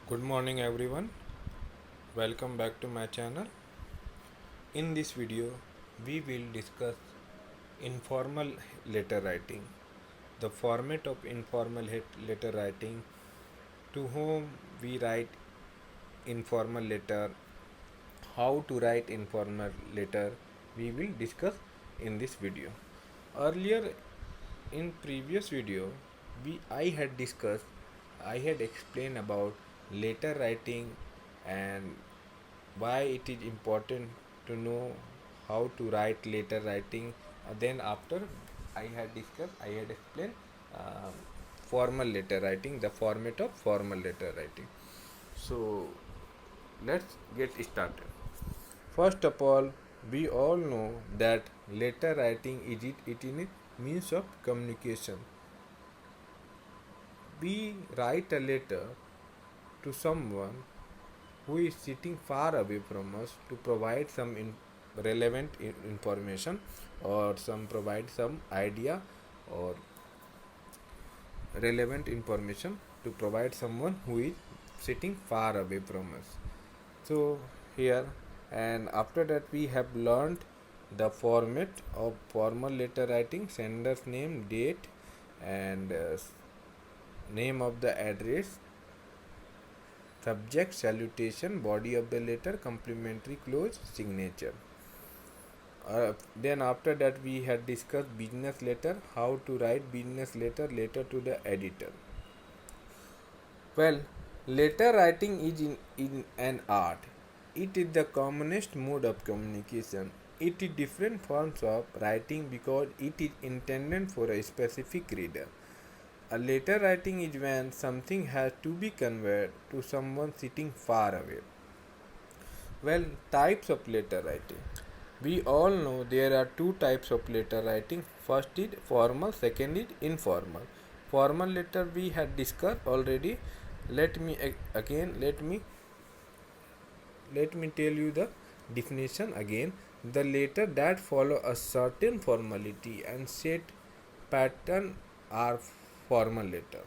Good morning everyone. Welcome back to my channel. In this video, we will discuss informal letter writing, the format of informal letter writing, to whom we write informal letter, how to write informal letter, we will discuss in this video. Earlier in previous video, I had explained about letter writing and why it is important to know how to write letter writing. Then after I had explained uh, formal letter writing, the format of formal letter writing. So let's get started. First of all, we all know that letter writing it in a means of communication. We write a letter to someone who is sitting far away from us to provide some relevant information, or some provide some idea or relevant information to provide someone who is sitting far away from us. So here, and after that we have learned the format of formal letter writing: sender's name, date, and name of the address, subject, salutation, body of the letter, complimentary clause, signature. Then after that we had discussed business letter, how to write business letter to the editor. Well, letter writing is in an art. It is the commonest mode of communication. It is different forms of writing because it is intended for a specific reader. A letter writing is when something has to be conveyed to someone sitting far away. Well, types of letter writing. We all know there are two types of letter writing. First is formal, second is informal. Formal letter we had discussed already. Let me again let me tell you the definition again. The letter that follow a certain formality and set pattern are formal letter.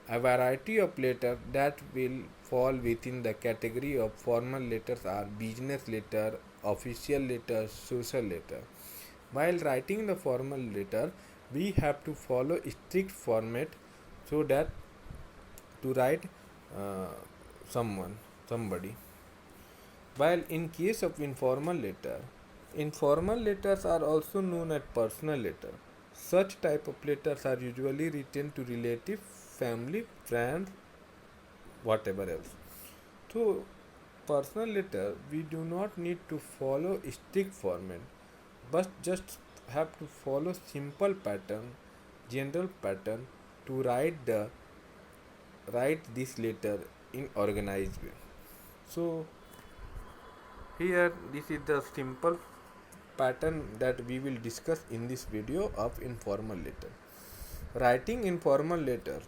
A variety of letters that will fall within the category of formal letters are business letter, official letter, social letter. While writing the formal letter, we have to follow a strict format so that to write uh, somebody. While in case of informal letters are also known as personal letter. Such type of letters are usually written to relative, family, friends, whatever else. So, personal letter we do not need to follow strict format, but just have to follow simple pattern, general pattern to write this letter in organized way. So here this is the simple pattern that we will discuss in this video of informal letter. Writing informal letter,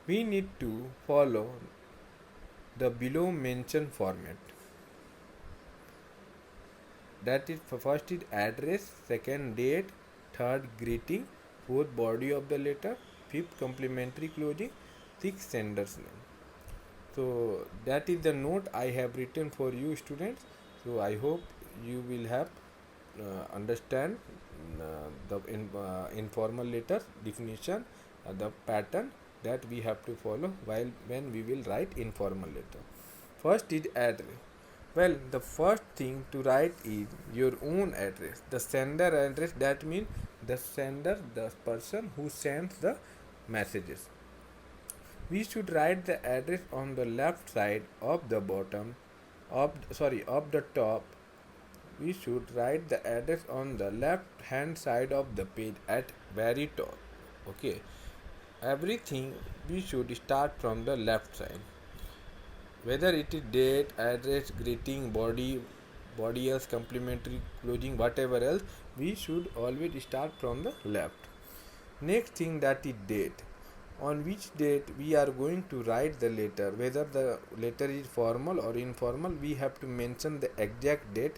we need to follow the below mentioned format. That is, first is address, second date, third greeting, fourth body of the letter, fifth complimentary closing, sixth sender's name. So that is the note I have written for you students. So I hope you will have understand informal letter definition, the pattern that we have to follow while when we will write informal letter. First is address. Well, the first thing to write is your own address, the sender address. That means the sender, the person who sends the messages. We should write the address on the left side of the bottom of the top. We should write the address on the left hand side of the page at very top. Okay, everything we should start from the left side, whether it is date, address, greeting, body else, complimentary closing, whatever else, we should always start from the left. Next thing, that is date. On which date we are going to write the letter, whether the letter is formal or informal, we have to mention the exact date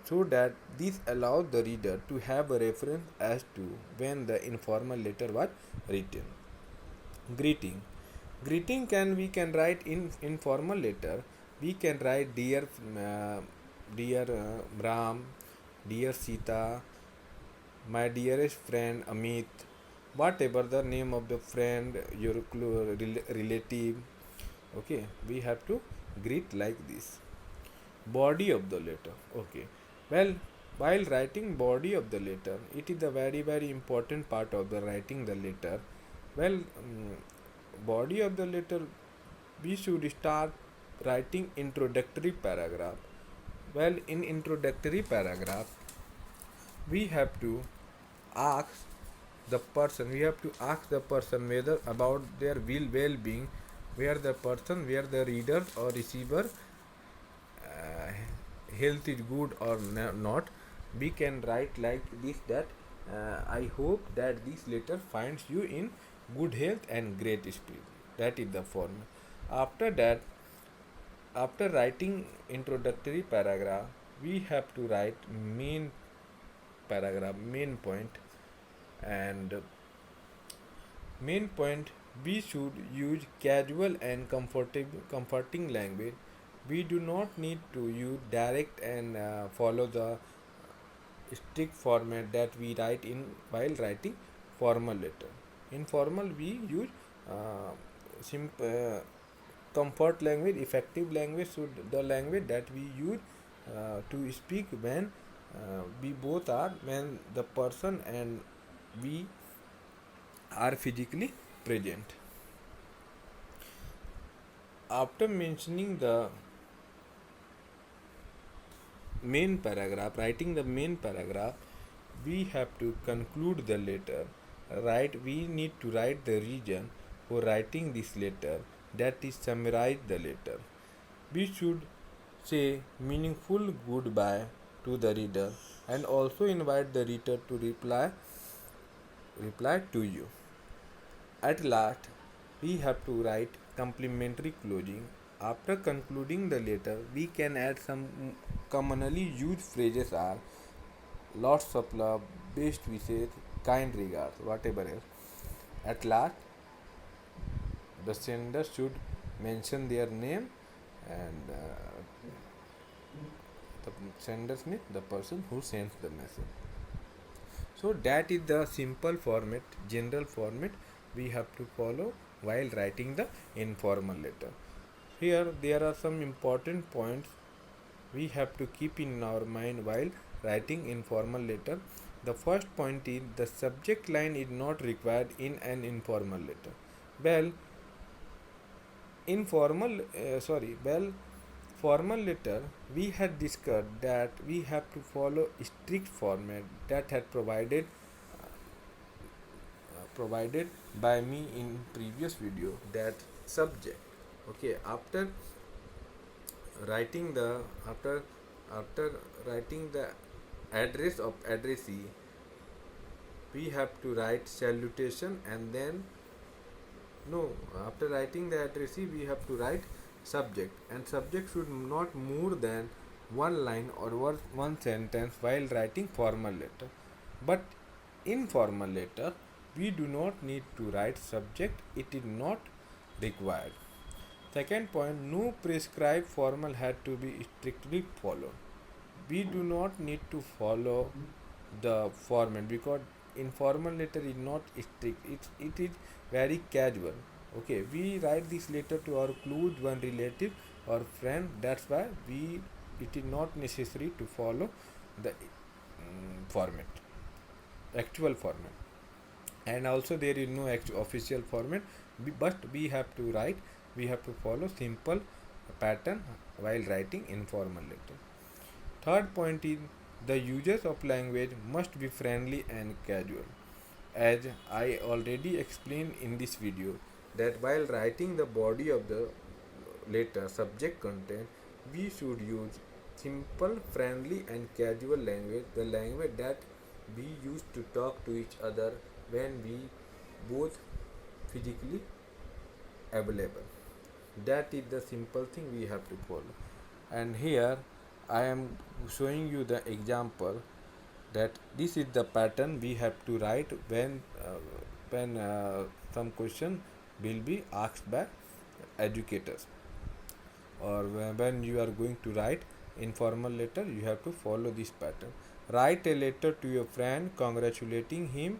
so that this allows the reader to have a reference as to when the informal letter was written. Greeting. Greeting we can write in informal letter. We can write dear Ram, dear Sita, my dearest friend Amit, whatever the name of the friend, your relative. Okay, we have to greet like this. Body of the letter. Okay, well, while writing body of the letter, it is a very important part of the writing the letter. Well, body of the letter, we should start writing introductory paragraph. Well, in introductory paragraph, we have to ask we have to ask the person whether about their well-being, where the person, where the reader or receiver uh, health is good or not. We can write like this, that I hope that this letter finds you in good health and great spirit. That is the form. After that, after writing introductory paragraph, we have to write main paragraph, main point. And main point, we should use casual and comforting language. We do not need to use direct and follow the strict format that we write in while writing formal letter. In formal, we use uh, comfort language, effective language, should the language that we use to speak when we both are, when the person and we are physically present. After mentioning the main paragraph, writing the main paragraph, we have to conclude the letter. Right, we need to write the reason for writing this letter, that is summarize the letter. We should say meaningful goodbye to the reader and also invite the reader to reply to you. At last, we have to write complimentary closing. After concluding the letter, we can add some commonly used phrases are lots of love, best wishes, kind regards, whatever else. At last, the sender should mention their name and the sender's name, the person who sends the message. So that is the simple format, general format we have to follow while writing the informal letter. Here there are some important points we have to keep in our mind while writing informal letter. The first point is the subject line is not required in an informal letter. Well, formal letter, we had discussed that we have to follow strict format that had provided by me in previous video, that subject. Okay, writing the after after writing the address of addressee, we have to write salutation, and then no, after writing the addressee we have to write subject, and subject should not more than one line or one sentence while writing formal letter. But in formal letter, we do not need to write subject, it is not required. Second point, no prescribed formal had to be strictly followed. We do not need to follow the format because informal letter is not strict, it is very casual. Okay, we write this letter to our close one relative or friend, that's why it is not necessary to follow the format, actual format. And also there is no official format, but we have to follow simple pattern while writing informal letter. Third point is the users of language must be friendly and casual. As I already explained in this video, that while writing the body of the letter subject content, we should use simple, friendly and casual language, the language that we use to talk to each other when we both physically available. That is the simple thing we have to follow. And here I am showing you the example, that this is the pattern we have to write when some question will be asked by educators. Or when you are going to write informal letter, you have to follow this pattern. Write a letter to your friend congratulating him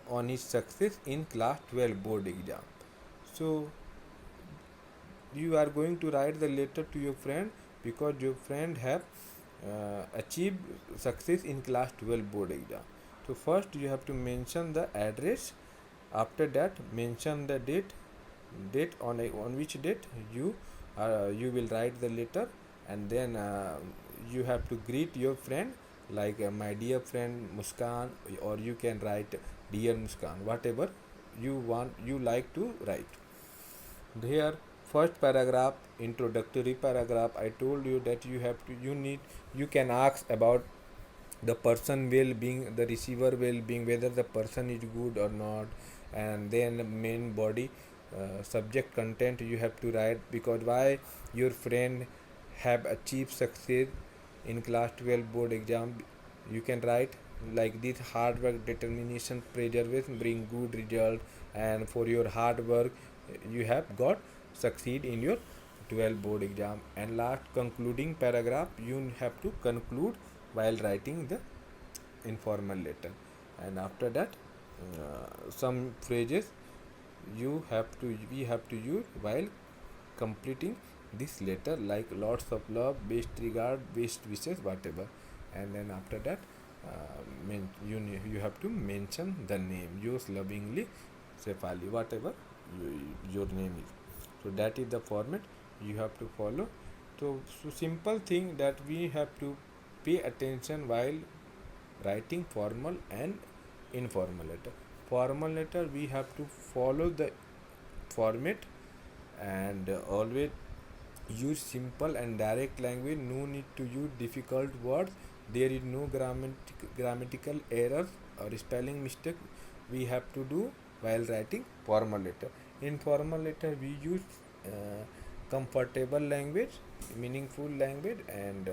on his success in class 12 board exam. So you are going to write the letter to your friend because your friend have achieved success in class 12 board exam. So first you have to mention the address. After that, mention the date on which date you will write the letter, and then you have to greet your friend like my dear friend Muskan, or you can write dear Muskan, whatever you like to write. Here, first paragraph, introductory paragraph, I told you that you can ask about the person well-being, the receiver well-being, whether the person is good or not. And then main body, subject content you have to write, because why your friend have achieved success in class 12 board exam. You can write like this: hard work, determination, perseverance bring good result, and for your hard work you have got succeed in your 12 board exam. And last concluding paragraph, you have to conclude while writing the informal letter. And after that, some phrases we have to use while completing this letter, like lots of love, best regard, best wishes, whatever. And then after that, you have to mention the name, use lovingly Sefali, whatever your name is. So that is the format you have to follow. So simple thing that we have to pay attention while writing formal and informal letter. Formal letter, we have to follow the format, and always use simple and direct language. No need to use difficult words. There is no grammatical errors or spelling mistake we have to do while writing formal letter. In formal letter, we use comfortable language, meaningful language, and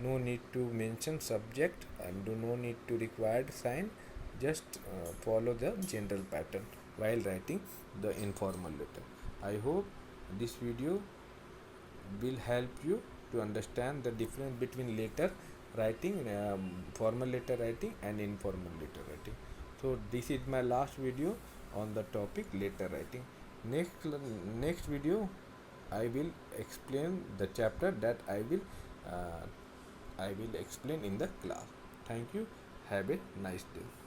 no need to mention subject, and do no need to required sign. Just follow the general pattern while writing the informal letter. I hope this video will help you to understand the difference between letter writing, formal letter writing and informal letter writing. So this is my last video on the topic letter writing. Next video I will explain the chapter that I will explain in the class. Thank you. Have a nice day.